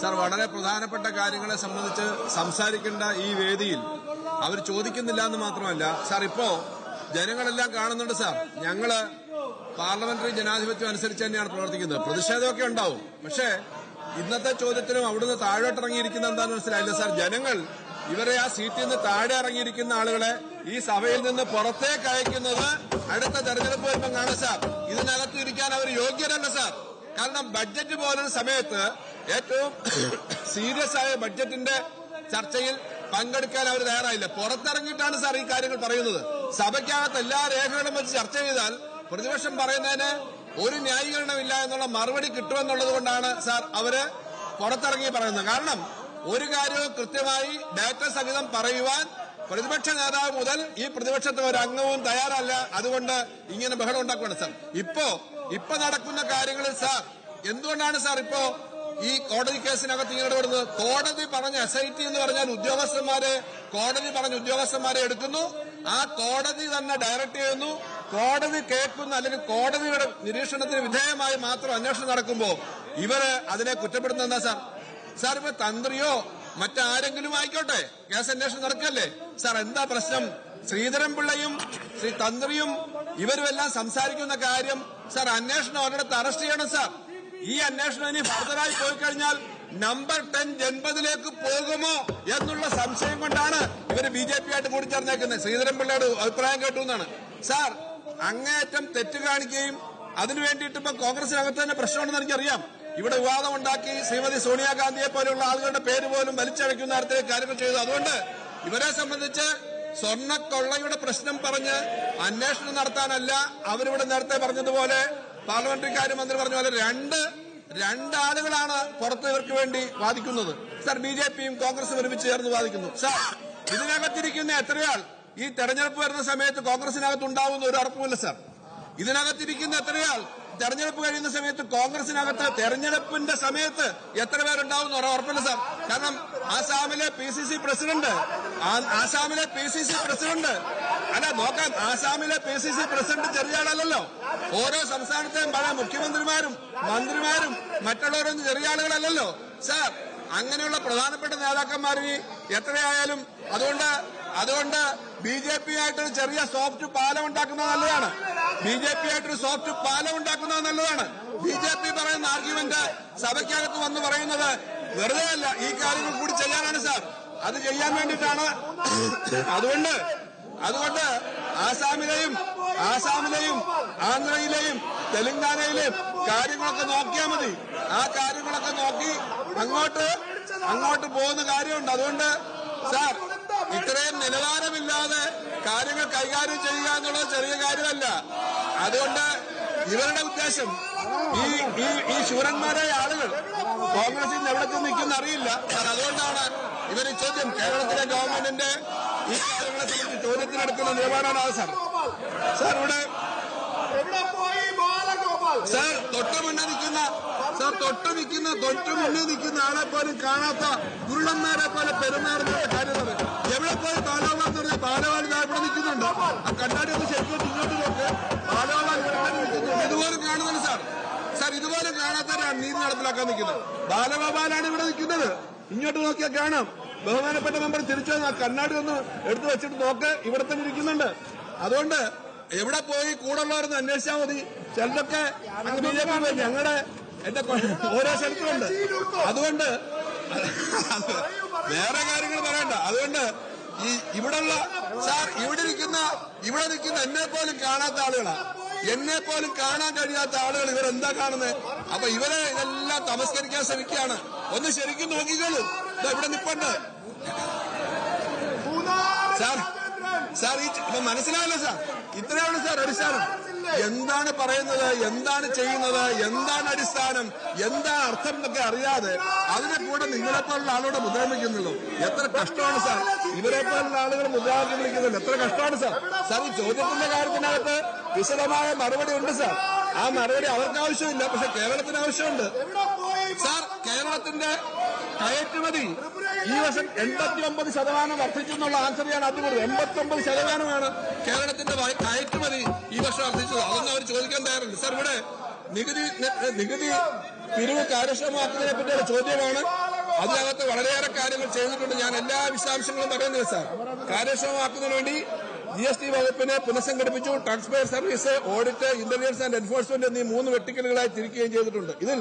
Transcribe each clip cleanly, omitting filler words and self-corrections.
Sir, വളരെ പ്രധാനപ്പെട്ട കാര്യങ്ങളെ സംബന്ധിച്ച് സംസാരിക്കേണ്ട ഈ വേദിയിൽ അവർ ചോദിക്കുന്നില്ല എന്ന് മാത്രമല്ല സാർ, ഇപ്പോ ജനങ്ങളെല്ലാം കാണുന്നുണ്ട് സാർ. ഞങ്ങള് പാർലമെന്ററി ജനാധിപത്യം അനുസരിച്ച് തന്നെയാണ് പ്രവർത്തിക്കുന്നത്. പ്രതിഷേധമൊക്കെ ഉണ്ടാവും. പക്ഷേ ഇന്നത്തെ ചോദ്യത്തിനും അവിടുന്ന് താഴോട്ടിറങ്ങിയിരിക്കുന്ന എന്താണെന്ന് മനസ്സിലായില്ല സാർ. ജനങ്ങൾ ഇവരെ ആ സീറ്റിൽ നിന്ന് താഴെ ഇറങ്ങിയിരിക്കുന്ന ആളുകളെ ഈ സഭയിൽ നിന്ന് പുറത്തേക്ക് അയക്കുന്നത് അടുത്ത തെരഞ്ഞെടുപ്പ് വരുമ്പോൾ കാണാം സാർ. ഇതിനകത്ത് ഇരിക്കാൻ അവർ യോഗ്യരല്ല സാർ. കാരണം ബഡ്ജറ്റ് പോലൊരു സമയത്ത് ഏറ്റവും സീരിയസ് ആയ ബഡ്ജറ്റിന്റെ ചർച്ചയിൽ പങ്കെടുക്കാൻ അവർ തയ്യാറായില്ല. പുറത്തിറങ്ങിയിട്ടാണ് സാർ ഈ കാര്യങ്ങൾ പറയുന്നത്. സഭയ്ക്കകത്ത് എല്ലാ രേഖകളും വെച്ച് ചർച്ച ചെയ്താൽ പ്രതിപക്ഷം പറയുന്നതിന് ഒരു ന്യായീകരണമില്ല എന്നുള്ള മറുപടി കിട്ടുമെന്നുള്ളത് കൊണ്ടാണ് സാർ അവര് പുറത്തിറങ്ങി പറയുന്നത്. കാരണം ഒരു കാര്യവും കൃത്യമായി ഡാറ്റ സഹിതം പറയുവാൻ പ്രതിപക്ഷ നേതാവ് മുതൽ ഈ പ്രതിപക്ഷത്തെ ഒരു അംഗവും തയ്യാറല്ല. അതുകൊണ്ട് ഇങ്ങനെ ബഹളം ഉണ്ടാക്കുകയാണ് സാർ. ഇപ്പൊ നടക്കുന്ന കാര്യങ്ങളിൽ സാർ എന്തുകൊണ്ടാണ് സാർ ഇപ്പോ ഈ കോടതി കേസിനകത്ത് ഇങ്ങനെ ഇടപെടുന്നത്? കോടതി പറഞ്ഞ SIT എന്ന് പറഞ്ഞാൽ കോടതി പറഞ്ഞ ഉദ്യോഗസ്ഥന്മാരെ എടുക്കുന്നു. ആ കോടതി തന്നെ ഡയറക്ട് ചെയ്യുന്നു. കോടതി കേൾക്കുന്ന അല്ലെങ്കിൽ കോടതിയുടെ നിരീക്ഷണത്തിന് വിധേയമായി മാത്രം അന്വേഷണം നടക്കുമ്പോൾ ഇവര് അതിനെ കുറ്റപ്പെടുത്തുന്നത് എന്താ സാർ? സാർ, ഇപ്പൊ തന്ത്രിയോ മറ്റാരെങ്കിലും ആയിക്കോട്ടെ, കേസ് അന്വേഷണം നടക്കല്ലേ സാർ? എന്താ പ്രശ്നം? ശ്രീധരൻപിള്ളയും തന്ത്രിയും ഇവരുമെല്ലാം സംസാരിക്കുന്ന കാര്യം സാർ, അന്വേഷണം ഒരിടത്ത് അറസ്റ്റ് ചെയ്യണം സാർ. ഈ അന്വേഷണം ഇനി ഫർദറായി പോയി കഴിഞ്ഞാൽ നമ്പർ 10 ജൻപതിലേക്ക് പോകുമോ എന്നുള്ള സംശയം കൊണ്ടാണ് ഇവര് BJP ആയിട്ട് കൂടിച്ചേർന്നേക്കുന്നത്. ശ്രീധരൻപിള്ളയുടെ അഭിപ്രായം കേട്ടു എന്നാണ് സാർ. അങ്ങേയറ്റം തെറ്റ് കാണിക്കുകയും അതിനു വേണ്ടിയിട്ട് ഇപ്പൊ കോൺഗ്രസിനകത്ത് തന്നെ പ്രശ്നമുണ്ടെന്ന് എനിക്കറിയാം. ഇവിടെ വിവാദം ഉണ്ടാക്കി ശ്രീമതി സോണിയാഗാന്ധിയെ പോലെയുള്ള ആളുകളുടെ പേര് പോലും വലിച്ചഴയ്ക്കുന്ന തരത്തിലേക്ക് കാര്യങ്ങൾ ചെയ്തു. അതുകൊണ്ട് ഇവരെ സംബന്ധിച്ച് സ്വർണ്ണക്കൊള്ളയുടെ പ്രശ്നം പറഞ്ഞ് അന്വേഷണം നടത്താനല്ല അവരിവിടെ നേരത്തെ പറഞ്ഞതുപോലെ പാർലമെന്ററി കാര്യമന്ത്രി പറഞ്ഞ പോലെ രണ്ടാളുകളാണ് പുറത്ത് ഇവർക്ക് വേണ്ടി വാദിക്കുന്നത് സാർ. BJPയും കോൺഗ്രസും ഒരുമിച്ച് ചേർന്ന് വാദിക്കുന്നു സാർ. ഇതിനകത്തിരിക്കുന്ന എത്രയാൾ ഈ തെരഞ്ഞെടുപ്പ് വരുന്ന സമയത്ത് കോൺഗ്രസിനകത്ത് ഉണ്ടാവുന്ന ഒരു ഉറപ്പുമില്ല സാർ. ഇതിനകത്തിരിക്കുന്ന എത്രയാൾ തെരഞ്ഞെടുപ്പ് കഴിയുന്ന സമയത്ത് കോൺഗ്രസിനകത്ത് തെരഞ്ഞെടുപ്പിന്റെ സമയത്ത് എത്ര പേരുണ്ടാവും എന്ന് ഉറപ്പില്ല സാർ. കാരണം ആസാമിലെ PCC പ്രസിഡന്റ് അല്ല നോക്കാം, ആസാമിലെ PCC പ്രസിഡന്റ് ചെറിയ ആളല്ലല്ലോ. ഓരോ സംസ്ഥാനത്തെയും പല മുഖ്യമന്ത്രിമാരും മന്ത്രിമാരും മറ്റുള്ളവരൊന്നും ചെറിയ ആളുകളല്ലല്ലോ സാർ. അങ്ങനെയുള്ള പ്രധാനപ്പെട്ട നേതാക്കന്മാർ എത്രയായാലും അതുകൊണ്ട് BJP ആയിട്ടൊരു ചെറിയ സോഫ്റ്റ് പാലം ഉണ്ടാക്കുന്നത് നല്ലതാണ്. BJP പറയുന്ന ആർഗ്യുമെന്റ് സഭയ്ക്കകത്ത് വന്ന് പറയുന്നത് വെറുതെ അല്ല, ഈ കാര്യങ്ങൾ കൂടി ചെയ്യാനാണ് സാർ. അത് ചെയ്യാൻ വേണ്ടിയിട്ടാണ്. അതുകൊണ്ട് ആസാമിലെയും ആന്ധ്രയിലെയും തെലങ്കാനയിലെയും കാര്യങ്ങളൊക്കെ നോക്കിയാൽ മതി. ആ കാര്യങ്ങളൊക്കെ നോക്കി അങ്ങോട്ട് പോകുന്ന കാര്യമുണ്ട്. അതുകൊണ്ട് സാർ, ഇത്രയും നിലവാരമില്ലാതെ കാര്യങ്ങൾ കൈകാര്യം ചെയ്യുക എന്നുള്ളത് ചെറിയ കാര്യമല്ല. അതുകൊണ്ട് ഇവരുടെ ഉദ്ദേശം ഈ ശൂരന്മാരായ ആളുകൾ കോൺഗ്രസിൽ നിന്ന് എവിടെ നിൽക്കുന്ന അറിയില്ല സാർ. അതുകൊണ്ടാണ് ഇവർ ചോദ്യം കേരളത്തിലെ ഗവൺമെന്റിന്റെ ഈ കാര്യങ്ങളെ സംബന്ധിച്ച് ചോദ്യത്തിനെടുക്കുന്ന നിലപാടാണ് അത് സാർ. ഇവിടെ സാർ തൊട്ടു മുന്നിൽ നിൽക്കുന്ന ആളെ പോലും കാണാത്ത ഉരുളന്മാരെ പോലെ പെരുമാറുന്ന കാര്യങ്ങൾ. എവിടെ പോയി പാലോള എന്ന് പറഞ്ഞാൽ പാലവാൾ ഇവിടെ നിൽക്കുന്നുണ്ട്. ആ കണ്ണാടി ഒന്ന് ശരിക്കും ഇങ്ങോട്ട് നോക്ക്. പാലോള ഇതുപോലും കാണുന്നുണ്ട് സാർ. ഇതുപോലും കാണാത്തവരാണ് നീതി നടപ്പിലാക്കാൻ നിൽക്കുന്നത്. ബാലഗോപാലാണ് ഇവിടെ നിൽക്കുന്നത്. ഇങ്ങോട്ട് നോക്കിയാൽ കാണാം. ബഹുമാനപ്പെട്ട മെമ്പർ തിരിച്ചു ആ കണ്ണാടി ഒന്ന് എടുത്തു വെച്ചിട്ട് നോക്ക്, ഇവിടെ തന്നെ ഇരിക്കുന്നുണ്ട്. അതുകൊണ്ട് എവിടെ പോയി കൂടുള്ളവരെന്ന് അന്വേഷിച്ചാൽ മതി. ചിലരൊക്കെ BJP എന്റെ ഓരോ സ്ഥലത്തുമുണ്ട്. അതുകൊണ്ട് വേറെ കാര്യങ്ങൾ പറയണ്ട. അതുകൊണ്ട് ഇവിടെയുള്ള സാർ ഇവിടെ നിൽക്കുന്ന എന്നെ പോലും കാണാത്ത ആളുകളാണ്. എന്നെ പോലും കാണാൻ കഴിയാത്ത ആളുകൾ ഇവരെന്താ കാണുന്നത്? അപ്പൊ ഇവരെ ഇതെല്ലാം തമസ്കരിക്കാൻ ശ്രമിക്കുകയാണ്. ഒന്ന് ശരിക്കും നോക്കിക്കോളൂ. ഇവിടെ നിപ്പുണ്ട് സാർ. മനസ്സിലായല്ലോ സാർ. ഇത്രയാണ് സാർ അടിസ്ഥാനം. എന്താണ് പറയുന്നത്, എന്താണ് ചെയ്യുന്നത്, എന്താണ് അടിസ്ഥാനം, എന്താണ് അർത്ഥം എന്നൊക്കെ അറിയാതെ അതിനെ കൂടെ നിങ്ങളെപ്പോലുള്ള ആളുകളുടെ മുദ്രമിക്കുന്നുള്ളൂ. എത്ര കഷ്ടമാണ് സാർ. ഇവരെപ്പോലുള്ള ആളുകൾ മുദ്രാവാക്യം വിളിക്കുന്നുള്ളൂ. എത്ര കഷ്ടമാണ് സാർ. ഈ ചോദ്യത്തിന്റെ കാര്യത്തിനകത്ത് വിശദമായ മറുപടി ഉണ്ട് സാർ. ആ മറുപടി അവർക്ക് ആവശ്യമില്ല, പക്ഷെ കേരളത്തിന് ആവശ്യമുണ്ട് സാർ. കേരളത്തിന്റെ കയറ്റുമതി ഈ വർഷം 89% വർദ്ധിച്ചെന്നുള്ള ആൻസർ ഞാൻ ആദ്യം കൊടുത്തു. 89% കേരളത്തിന്റെ കയറ്റുമതി ഈ വർഷം വർദ്ധിച്ചത്. അതൊന്നും അവർ ചോദിക്കാൻ തയ്യാറുണ്ട് സാർ. ഇവിടെ നികുതി പിരിവ് കാര്യക്ഷമമാക്കുന്നതിനെ പറ്റിയുള്ള ചോദ്യമാണ്. അതിനകത്ത് വളരെയേറെ കാര്യങ്ങൾ ചെയ്തിട്ടുണ്ട്. ഞാൻ എല്ലാ വിശദാംശങ്ങളും പറയുന്നില്ല സാർ. കാര്യക്ഷമമാക്കുന്നതിന് വേണ്ടി GST വകുപ്പിനെ പുനഃസംഘടിപ്പിച്ചു. Tax payer service, audit, intelligence and enforcement എന്നീ 3 വെട്ടിക്കലുകളായി തിരിക്കുകയും ചെയ്തിട്ടുണ്ട്. ഇതിൽ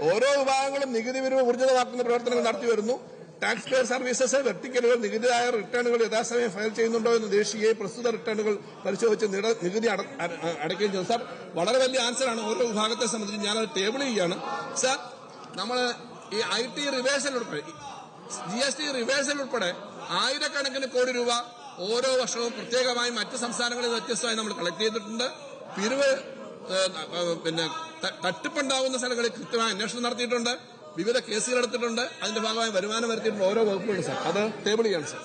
ഓരോ വിഭാഗങ്ങളും നികുതി പിരിവ് ഊർജിതമാക്കുന്ന പ്രവർത്തനങ്ങൾ നടത്തി വരുന്നു. ടാക്സ് പേയർ സർവീസസ് വെട്ടിക്കലുകൾ, നികുതിദായ റിട്ടേണുകൾ യഥാസമയം ഫയൽ ചെയ്യുന്നുണ്ടോ എന്ന് നിരീക്ഷിക്കുകയും പ്രസ്തുത റിട്ടേണുകൾ പരിശോധിച്ച് നികുതി അടയ്ക്കുകയും ചെയ്തു. സാർ, വളരെ വലിയ ആൻസറാണ് ഓരോ വിഭാഗത്തെ സംബന്ധിച്ച്. ഞാനത് ടേബിൾ ചെയ്യുകയാണ്. സാർ, നമ്മൾ ഈ IT റിവേഴ്സൽ ഉൾപ്പെടെ, GST റിവേഴ്സൽ ഉൾപ്പെടെ ആയിരക്കണക്കിന് കോടി രൂപ ഓരോ വർഷവും പ്രത്യേകമായി മറ്റ് സംസ്ഥാനങ്ങളിൽ വ്യത്യസ്തമായി നമ്മൾ കളക്ട് ചെയ്തിട്ടുണ്ട്. പിരിവ് തട്ടിപ്പുണ്ടാവുന്ന സ്ഥലങ്ങളിൽ കൃത്യമായ അന്വേഷണം നടത്തിയിട്ടുണ്ട്. വിവിധ കേസുകൾ എടുത്തിട്ടുണ്ട്. അതിന്റെ ഭാഗമായി വരുമാനം വരുത്തിയിട്ടുണ്ട് ഓരോ വകുപ്പുകളും. സാർ, അത് ടേബിൾ ചെയ്യണം സാർ.